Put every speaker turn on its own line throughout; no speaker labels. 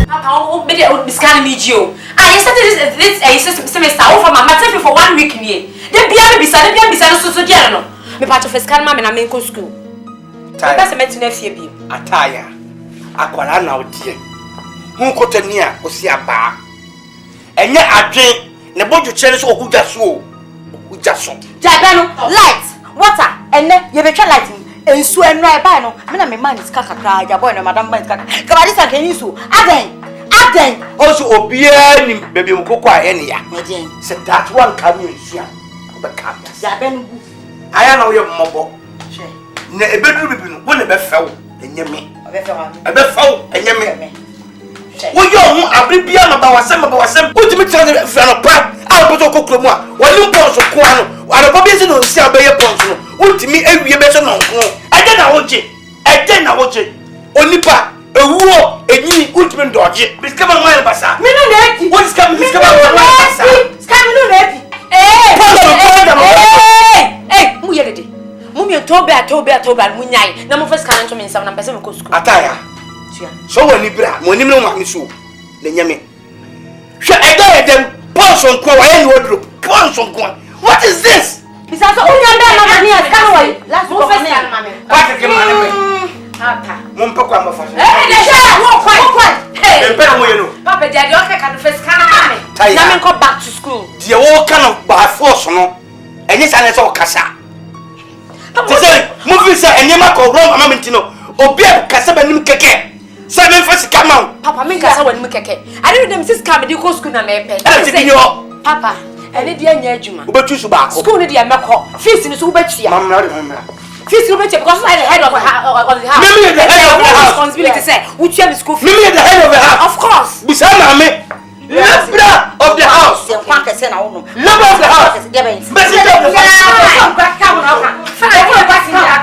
Papa, oh, be this kind of medio. I started this semester over my matter for 1 week near. Then be beside so general. Me part of a scan mamma and I make school. That's a metin FB.
Ataya. Aquara now, dear. Who got a near or see a bar? And yet I drink the body cherish or who just so. Who just so.
Jabano, light, water, and then you better lighting. And so and right by no, my man is Kaka, your boy, and Madame Banka. Come on, this I can use you. Again.
Also, obeying baby Mukwa any ya. Said that one coming here. The campus. I know your mobile. A bedroom will never fell, and yummy. A bed fell, and yummy. Well, you are beyond about some. Put me to the fellow pap. I'll put a cookuma. While you pause of Quano, while a bobby on Sabay Ponson. Would me every better no. I didn't watch it. Only pa. A war, a new ultimate dodge. Discover my bassa. What is coming? Discover my bassa. Hey, Muyadi. Mummy Toba, Munyai. No first coming to me some number 7 school. Ataya. So when you know so, the Yami. Shall I die them? Ponson Kwa, any wardrobe. Ponson Kwa. What is this?
It's also only a man. Come away. Last Papa,
Mumpaka for
Papa, Daddy, can first come back to school.
The all kind of by force, no? And yes, I saw Casa. Movies and Yamako, Rome, Mamintino, or Beer Casaban Keke. 7 first come out. Papa, make us one Mukeke. I didn't them sis come to school and a Papa, and it dear Juma, but you should back school, dear Mako, feasting is Ubechi. Feast because I the head of the house. Maybe the head of the house. Responsibility say, which you school. Maybe the head of the house. Of course. Beside me. Leader of the house. Leader of the house. Messenger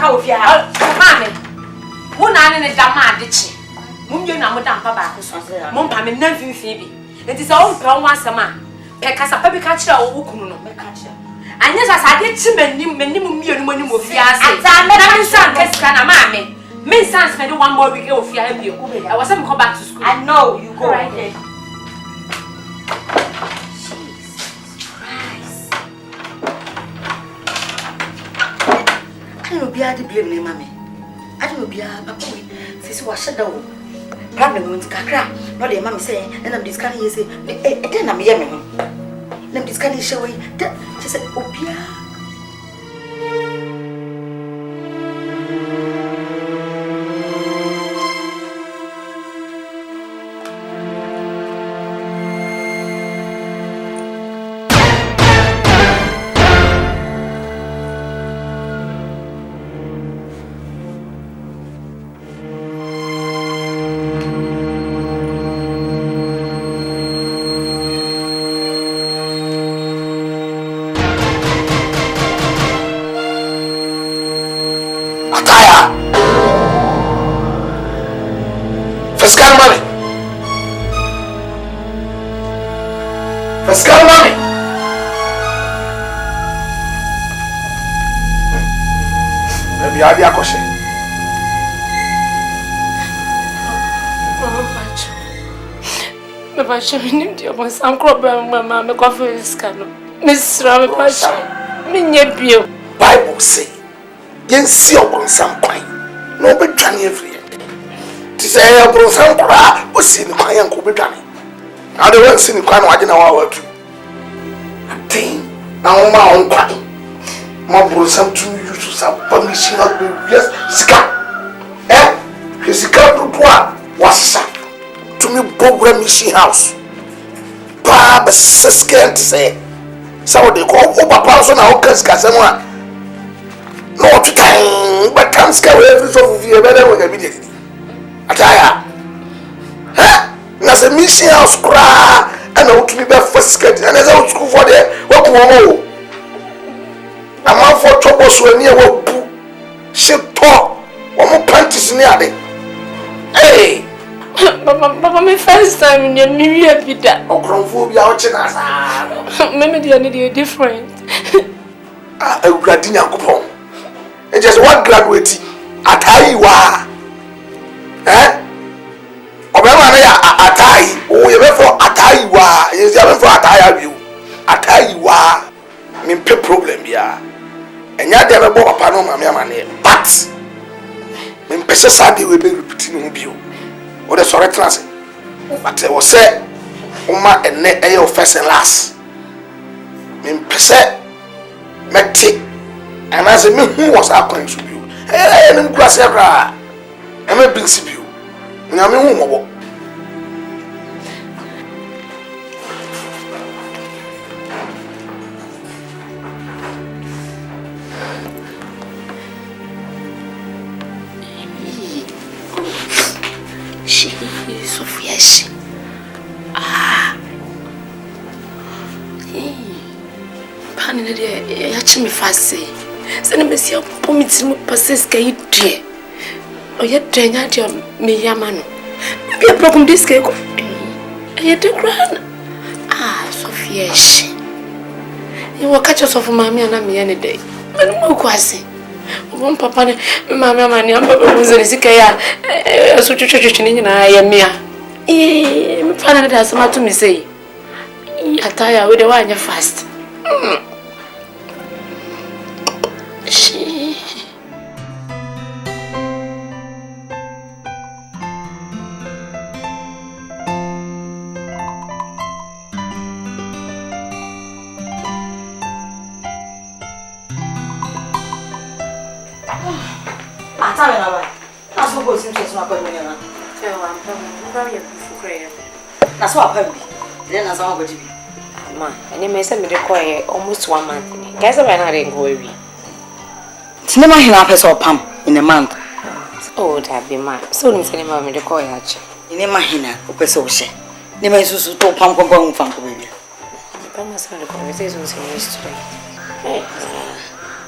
of the house. Mammy. One eye in a damadichi. Mummy, I'm with Papa. Mumpa, and nothing Phoebe. It is all from once a man. Pecasa, baby catcher or Ukuno. And yes, I get to minimum money with Fias. I'm son, Cascana, mammy. Men sons spend 1 more week of Fia. I was come back to school. I know you go right there. Jesus Christ. I don't know, be able to blame me, mammy. I don't know, be able to say, was shut down. Problem with Kakra, not your mammy saying, and I'm discussing, say, then I'm yelling. Let me scan it away. Just said, Opia.
Pasha, I'm cropping my coffee is canoe. Miss Rami Pasha, Minya
Bible say, Yen see upon some pine, no be done every year. To say, I brought some cry was seen my uncle be done. I don't want to see the crown watching our work. I think now my own cry. My brother, some two used to some permission of the yes, scar. Eh? His car was shot. To me, Bogra Mission House. Papa, scared to say. Some they call over person or Cascasemwa. No time, but can't scare every sort of your better with immediately. Ataya. Huh? That's a mission house cry, and I want to be back for skirt, and as I would school for the what will I'm out for trouble so near what she talk, one more panties near it. Hey!
Papa, my first time in your New Year, Peter.
Oh, Cronphobia, out
maybe they are different.
A graduate coupon. And just one graduate at Iowa. ataya bio atayi wa me pe problem ya enya de be papa no ma me amane but me pese sade we be repeat no bio o de sore trance but we say uma enne eyo first and last me pese meti and as me who was according to bio nim kura se kra e me bin si bio nya me hu mo
me fast say me see pomiti mo passes ka idie o ye drenya dia me yama no be a problem this ke ko e de gran Sophia she you wa catch us of mama na me ne dey me no ko ase o papa ne mama mani am papa mo zeri sika ya so chuchuchu ni na ya me me pa na da sama to me say ataya we dey wa anya fast
That's what happened. Then as I go to be.
Ma, and you may send me the coy almost 1 month. Guess I'm not going to go away.
It's never enough as or pump in a month.
Oh, that be ma. So, in cinema, me the coy hatch.
In a mahina, or so she. Never used to talk pump on funk baby.
I must have the conversations in history.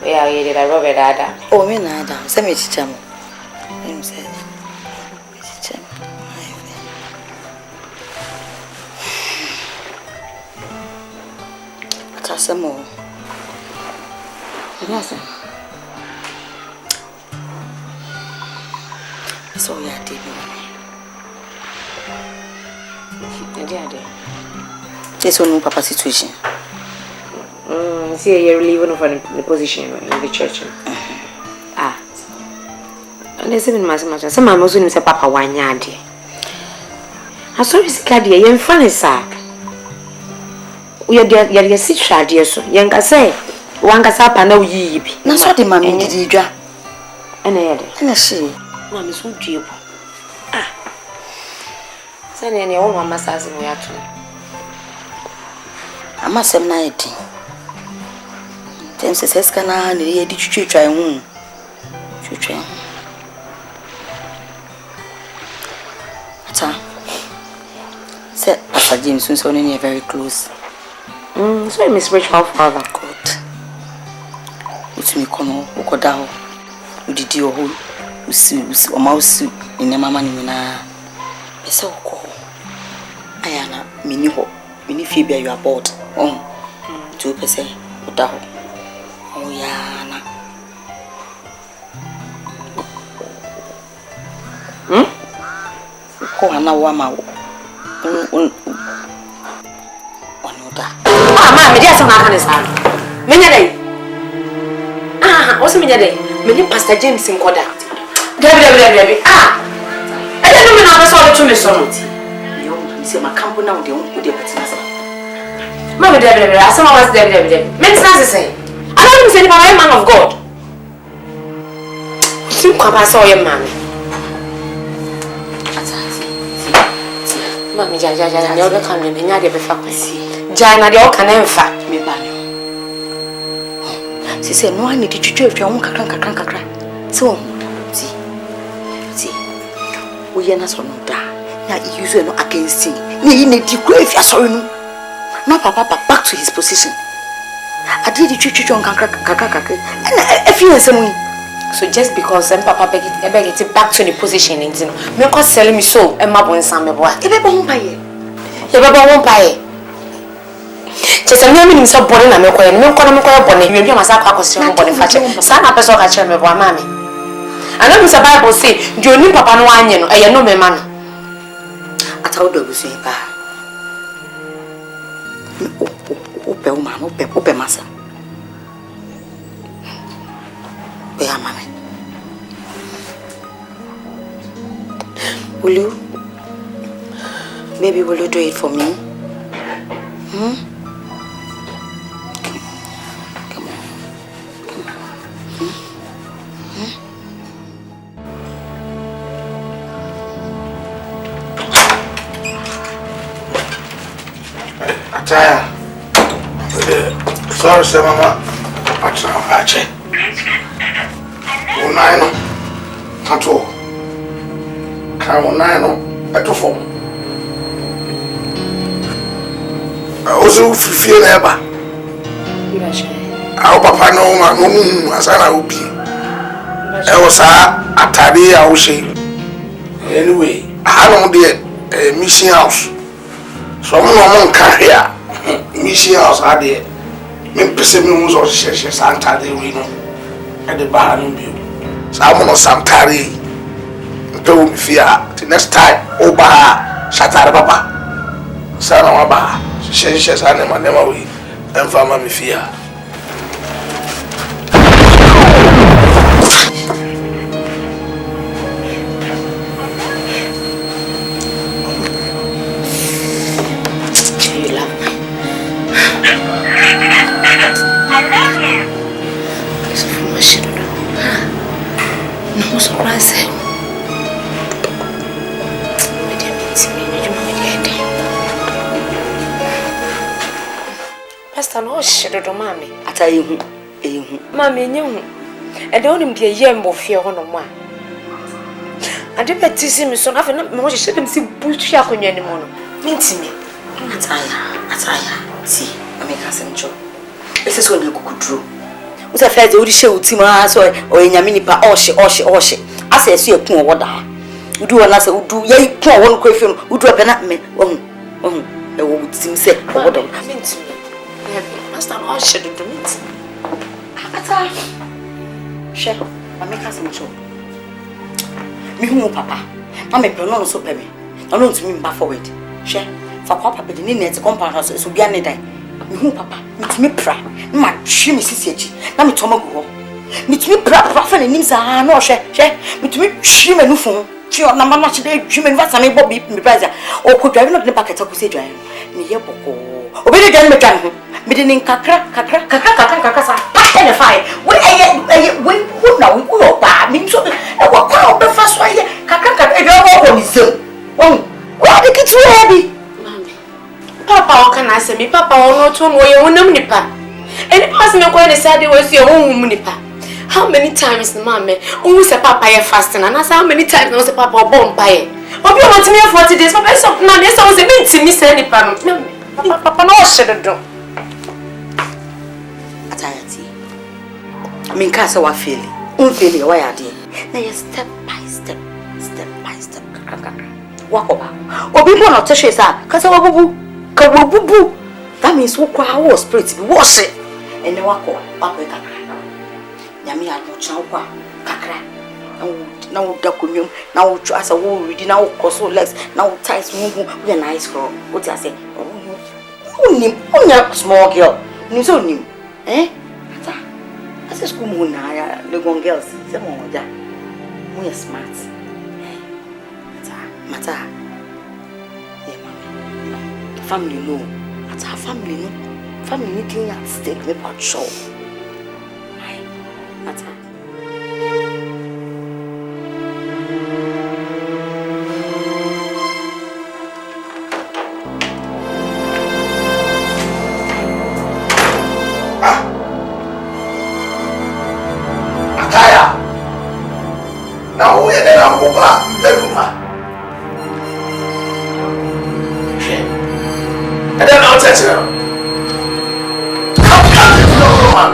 Yeah, you did a Robert Ada.
Oh, me nada. Send me to channel. Him said. Kasamo. Yes. So yeah, did this one papa situation.
See, you're leaving from the position in the church. And there's even much. Some of us say Papa 1 year. I saw this card here. You're funny, sir. We are the sister, dear. So, young I say, one gas up and no ye.
That's what the mammy did.
And I had
she.
Mamma is so deep. Send any old mamma says in reaction.
I must have 90. Then says, can I did you try? You try. Said Pastor James was only very close.
So Miss Rachel father
God. It's me kono ukodaho. Udidi oho usi o mouse in the mama ni na. Esa uko. Ayana mini ho. Mini fibia you about. 2% udaho. Oh yana. Ko ana wa ma
Mama, me just not understand. Menya what's menya day? Me Pastor James in Koda. Debbie. I don't know how to solve to me so.
You see my camp now the only good person.
Mama, Debbie, I saw was Debbie. Men's not say. I don't even say I'm a man of God. You come I saw your man. Mama, Jaja, the other time in the before. Jana de oka na mfa
me ba no. Si se no ani di twetwe atwa ho kakra. So, see. We are not so no da. Na use no against him. Ni ne di kura if asori no. No papa back to his position. I did the twetwe kakra. And if you answer
so just because papa beg it back to the position in me ko sell me so e ma bon sam me boa.
E be bo mpaye.
Just a name so born na me koye me kono me koye born you be masa kwa kwese mo born fache sa na person ka chere me bo ama me ana me say Bible say di oni papa no anye no eye no me ma no
atawo do busu ba Ope masa. Where am I? Will you? Maybe will you do it for me? Come on.
Ataya. Sorry, sir, Mama. Ataya. Unaino. Ato. Ka unaino. Atofo. Ozo fifie na eba. Awo papa no ma no mu asana obi. E wo sa atade a wo she. Anyway, how long the mission house? So mo no nka hia. Mission house ade. Me pese me mu so hye santade we no. E de ba no bi. Sa mo no santare. Nto mi fia. The next time oba shatare papa. Sana wa ba. Hye sana ma nema we. Emfa ma mi fia.
No surprise. Pastor, no shit, mommy.
I tell you,
Mammy, you. And the only be a yam of fear on one. I did not tease me so nothing. No, she shouldn't see bullshit on you anymore. Mean to me.
Ataya. See, I make us enjoy. This is what you could do. What's a fair to show Tima or in Yaminipa or she. I say, see a poor water. You do another, who do ye poor one question, who do a penat it would seem said, what I mean to me. Master, all should do it. Ataya. Share, I make us enjoy. Me who papa, Mamma Pronon so pay me. I don't mean back forward. Share, for papa, but the needs compound house is be any day. Me who papa, me pra, my shimmy sissy, now me tomago. Me prophet and names are no share, me to me shim and phone. She on number much day, human vats and Bobby, me brother, or could drive not the packet of say, me here, obey again, me didn't kakra, and a fire. When now we go back, me so, and what crowd the first way, kakra, and your so. Why the kids were heavy?
Papa, how can I say me, Papa, or not one way, or no nipa? And it was no quite a sad was your own nipa. How many times, Mamma, always a papa fasting, and ask how many times was a papa born by it? What you want me 40 days, but I saw none, yes, I was a bit to miss any papa, no, should do.
I mean, Casa was feeling, unfairly, why are they? Now, step by step. Walk over. Or people not touch his eye, Kasawabu. That means walk our spirit to wash it. And the walk up with Kakra. Yami had no chaupa, Kakra. Now, Dacumium, now trust a wool, reading now, cross legs, now ties move with a nice girl. What I say? Oh, small girl. Nizonim, eh? As a school moon, the one girls, some more that. We are smart. Mata, yeah, mommy. Family no. At her family no. Family anything at stake. Me part show. Aye, Mata.
Ataya. Now we are in a bedroom. And then I'll tell you. Come, no, man.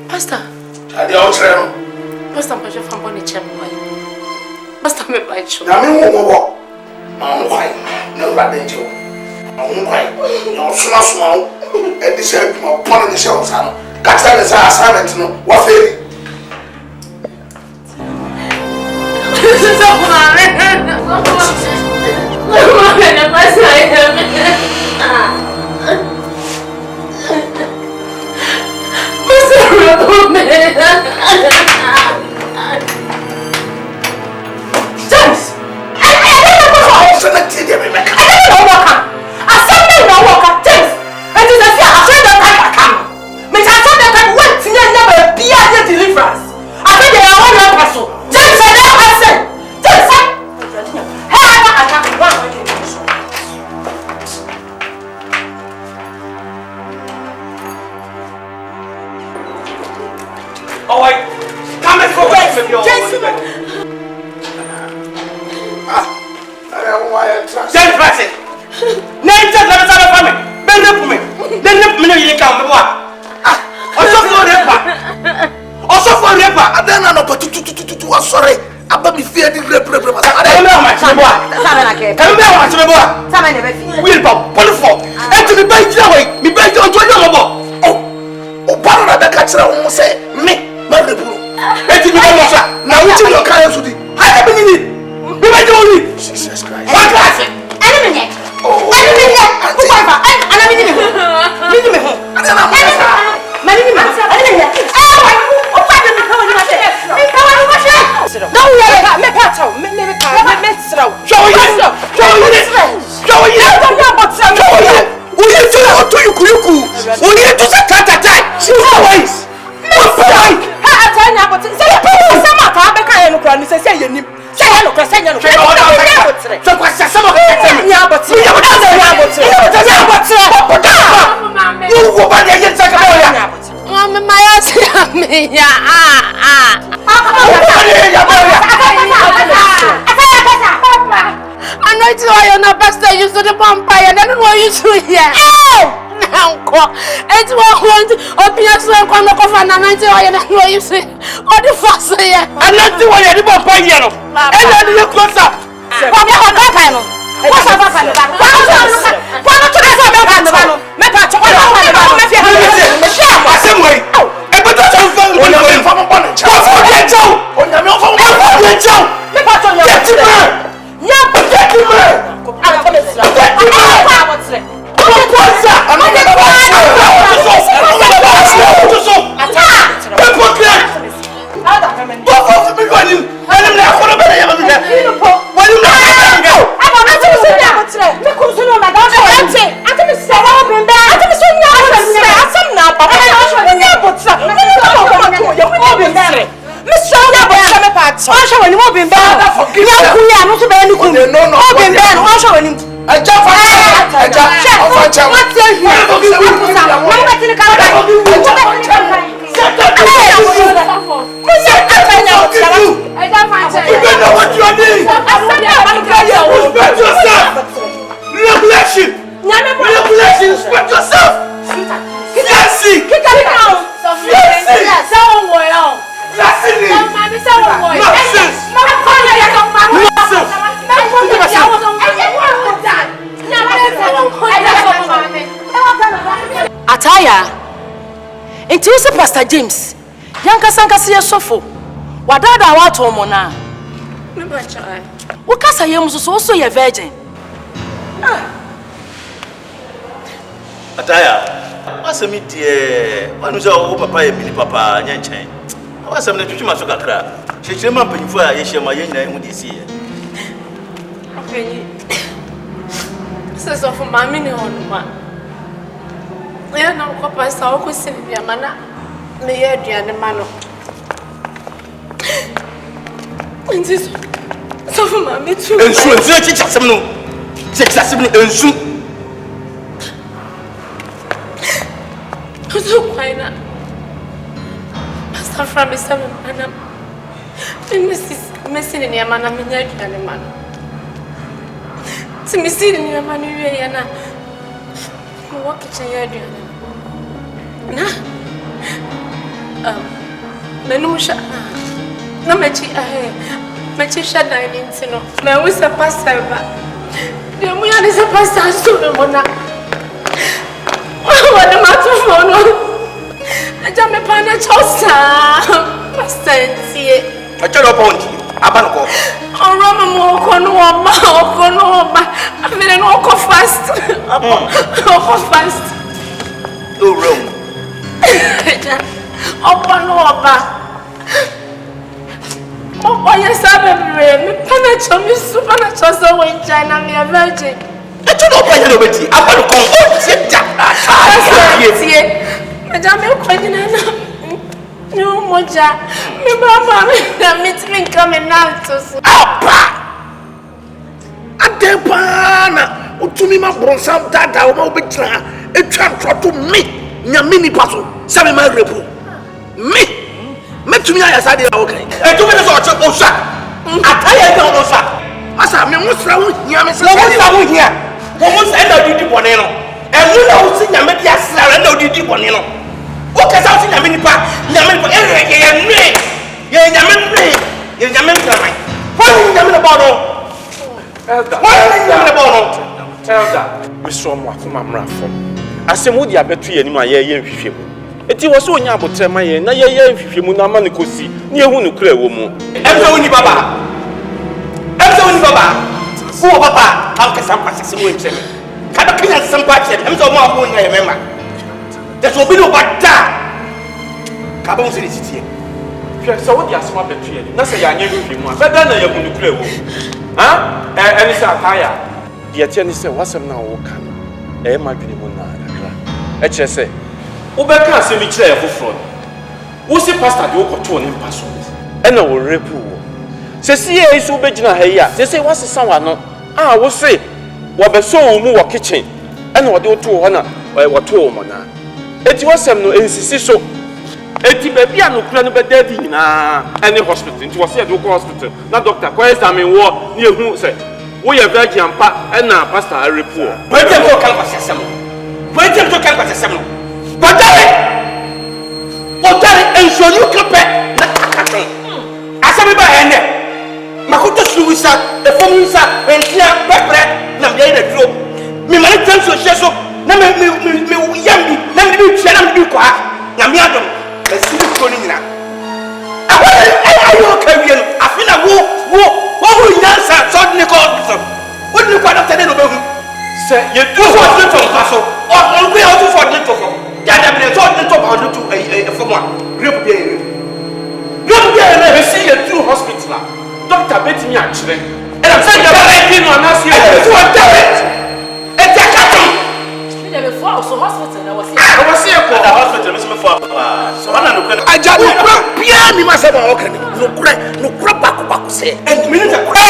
Pastor.
Adi outreno.
Pastor, I'm just from Bonnie Chapel. Pastor, I'm by you.
Na me wo. I'm quite. No bad angel. I'm quite. No small. And this help my upon the shelves. Catch that as assignment. No, what fail?
This is a
Inti use Pastor James. Yanka sankasi ya sofo. Wadada watu omona.
Mebacha.
Ukasa ye mususu ye virgin.
Ataya. Wasemi tie. Wanuza wo papa ye mini papa nyanchen. Wasemi na twitwi maso kakra. Chechire ma mpanyifo a ye hyema ye nyina hu de sie.
Afenyi. Sese of mami ni honuma. Ya na ko pastor o ko sibia mana me ye aduane ma no. So for mommy too.
And so teach us some no. Teach us some and so.
So quite not. Pastor from Mr. Manam. Mrs. Messing in your man, I'm in your man. To me, see in your man, you are walk kitchen yard. Menusha. No, Machi Shadine in Sino. There was a pastor. The woman is a pastor, so the mona. What the matter for no? I don't me pan a chosa. Pastor, see.
I tell upon you. Abanko.
Oh, Rama Mokonoba. I'm in an walk fast. Fast.
Oh, room.
Opanoba. Oh, yes, I'm a Panacho, Miss Supernatural, so when China, me a virgin.
I don't know why you're waiting. I want to come. Sit down.
Madame, you're quite in no moja. Me mama, me coming now to
Apa! Adepana! Utumi ma bronsam dada o ma obetira etwa ntroto me nyamini paso sabe ma repu me metumi ayasa de awo kan
Etumi no so ocha. Ataya de ocha.
asa me musra wo hia me se
Wo hia. Wo se na didi bone no. Enu na wo si nyame dia sra na didi bone no. Wo kasa wo si nyame nipa ye nyame ntraman. Wo nyame na bono. Elda.
Mr. Mma Kwa mrafo. Asem wo dia betu ye nim aye ye nhwehwe mu. Eti wo so onya abotrema ye na ye nhwehwe mu na ma ne kosi. Ne ehu ne kura wo mu.
Emse woni baba. Wo baba, am kasa kwase se wo nkyeme. Kada kanya sampa che. Emse wo ma wo nya ye mema. That's obi no bada. Ka ba wo se titie.
Hwe so wo dia asema betu ye. Na se ya anya nhwehwe mu a. Beda na ye hu ne kura wo. Ha? Eni sa ataya. Dia tie ni se wasem na wo ka no. E ma dwene mu na kakra. E kire se wo be ka asem kire ye foforo. Wo se pastor de wo koto ne mpa so. E na wo repu wo. Se si e so be gina ha yi a. Se wasesa wa no. Ah wo se wo be so wo mu wo kitchen. E na wo de wo to ho na wo to wo mo na. Eti wasem no ensisi so. Eti baby anokura no be daddy nyina any hospital nti wo se do ko hospital na doctor ko examine wo na ehu se wo ye virgin ampa na pastor arepu o
Wetin to kan kwasesem. Botare ensoni ukrepe na akaton. Asemi ba ene. Makoto suwisa, e fomuisa, entia pepre na mbiye na dro. Mi mari tanso sheso na me yambi na me twa na me kwa. Na mi adom. Esi ko ni nyina. Ayo kawien afina wo nyansa so ni ko hospital. Wo ni kwa doctor no behu.
se ye
Tu so ni to paso. O gbe o tu for ni to fo. Ya da me so ni to ba do tu e fo mo a. Rep bi e
see ye through hospital doctor betimi a kire e na say ya ba e no na see e
so direct. E ta ka to.
Me dey before so hospital na was
e was here ko
The hospital me so me for. So wana no kra.
aja no kura bia ni ma se ba o kan no kura baku se
And minute kra.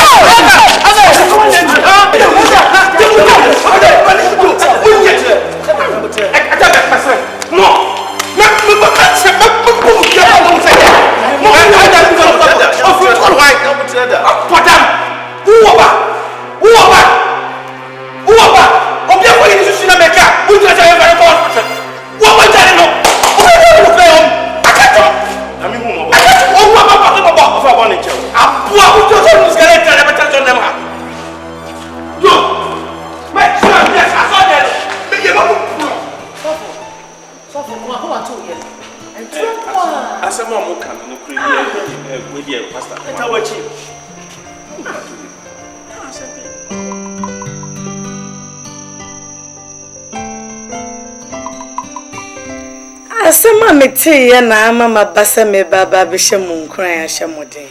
Asema mete ya na mama basa me baba be hye mu nkran ya hye moden.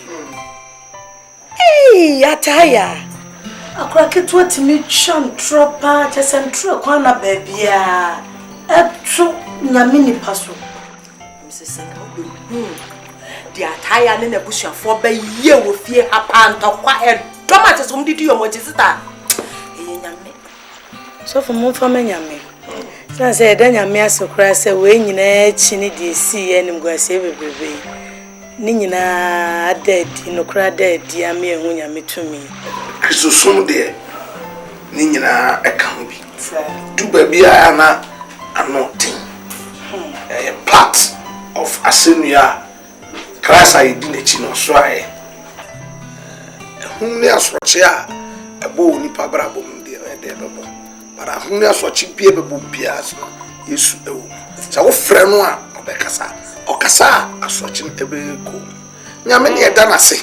Ataya.
akura ketu atimi cham tropa chesentro kwa na baabia etu nyame nipa so msesenga obi dia taya ne na busuafo ba ye wo fie apantokwa e domate som didi yo mo jisita e nyame
so for mo fa nyame san say da nyame asokra say we nyina chi ni di si ye nim gwase bebrebe ni nyina adadi no kra adadi ame ehu nyame tumi
kristosom de ni nyina eka ho bi du ba bia na anotin a part of asenua Christ I did it no so I hunne asoche a ebo ni pa brabo de bebo para hunne asoche bia bebo bia so Yesu ewo sa wo frɛ no a obekasa okasa asoche ebe ko nyame ne da na se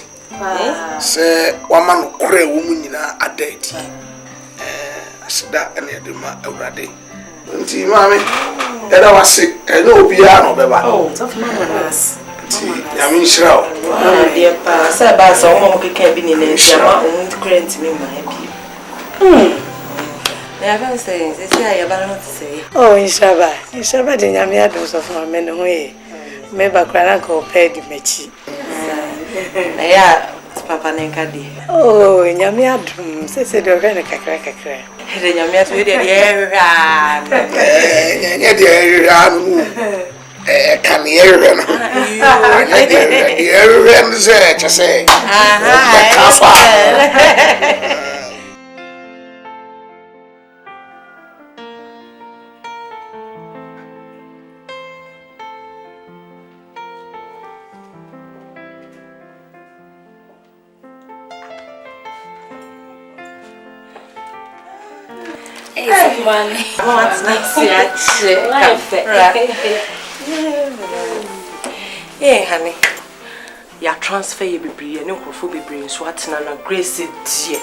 se wama no kore wo mu nyina adadi asida ene de ma awrade nti mame era wase ene obia no beba
so for my
Yamin Shroud.
Dear Pa, Sabas, or Moki can be in a shama, and grant me my happy. I haven't said, they say I have not to say.
Oh, in Shabbat, in Yamiados of my men away. Maybe Cranako paid the mechi.
Yeah, Papa Nenkadi.
Oh, in Yamiadum, says the Renica cracker.
Then Yamiat with the air.
Can hear him. To say,
What's next?
Yeah, honey. Ya transfer ye bebre ne nkrofo bebre so atena na Grace die.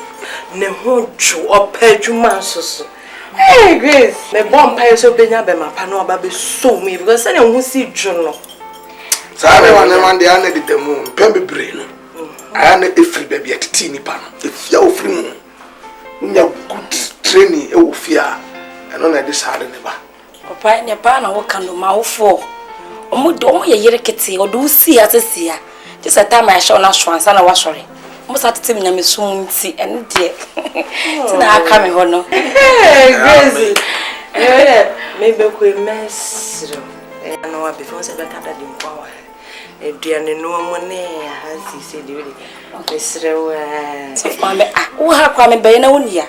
Ne ho dwo opadwuma so. Hey Grace, me bomb pay so benya be mapa no oba be so me because say ne ho si dwo no.
Sabe wane man de ane de demu pem bebre no. Ane efri baby atiti nipa no. Efia ofri mu. Nya good training e wo fia. Eno na de sare ne ba.
Papa ne pa na wo kan do ma wo fo. Omo ye yere kete o do si asesia just a time I show na swansa na wasori mo satete me nyame so nti ene de ti na aka me ho no
Grace me be ko mesro no wa before say better than the power eduane no mo ne ha si se de we mesro
so mama wo ha kwa me be na wonia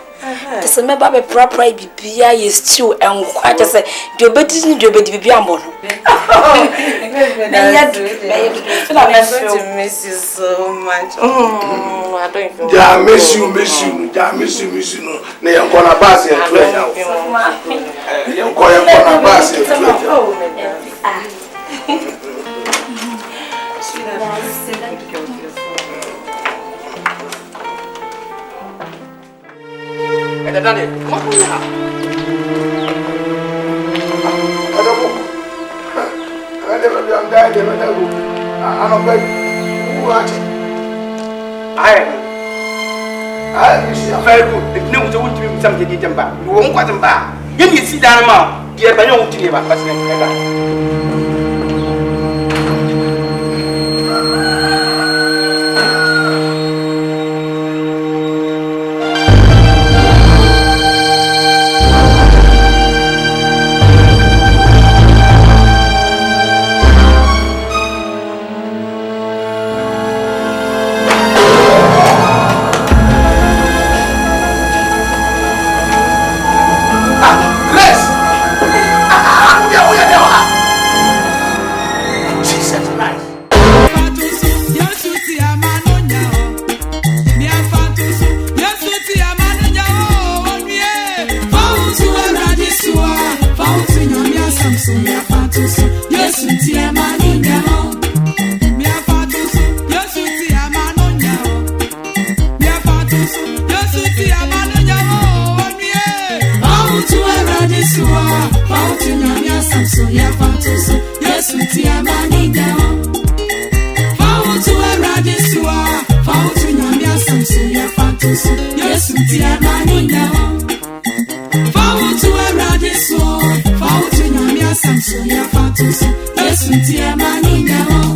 just me ba be proper bibia ye stew enkwa just de obedi ni de obedi bibia ambo no
I miss you so much. I don't even.
Yeah, miss you. Yeah, miss you. No, they are gonna pass it. You're gonna pass it. I
very good. If no one to be something, you won't quite them back. You see down, dear, but I don't think about
Samson, ya fatusu, Yesu tia manina.